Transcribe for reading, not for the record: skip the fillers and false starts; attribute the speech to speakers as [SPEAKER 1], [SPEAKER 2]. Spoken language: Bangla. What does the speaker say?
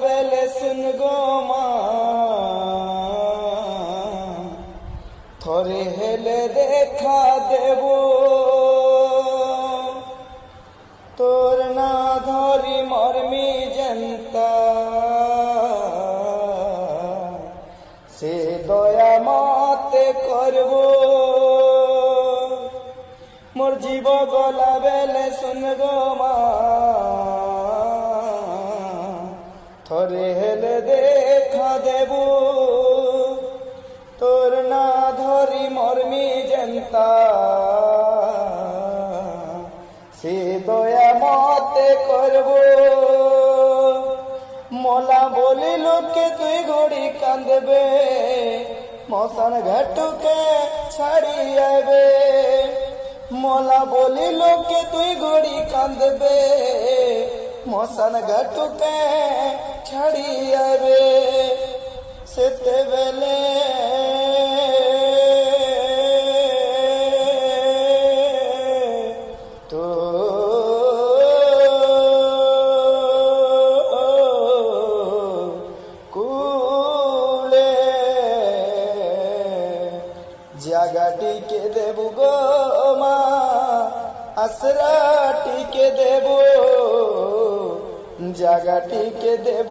[SPEAKER 1] বেলে শুন গো মা, থরে হেলে দেখা দেব, তোর না ধরি মর্মি জনতা, সে দয়া মতে করব। মোর জীব গলা বেলে শুন গো মা, থরে হেলে দেখা দেব, তোর না ধরি মর্মি জনতা, সে দয়া মতে করব। মোলা বলিল কে তুই ঘড়ি কাঁদবে, মশান ঘাটুকে ছাড়ি আইবে। মোলা বলিল কে তুই ঘড়ি কাঁদবে, মশান ঘাটুকে ছাড়ি আইবে। সেতেবেলে তো কুলে জাগাটিকে দেব গো মা, আসরাটিকে দেব, জাগাটিকে দেব।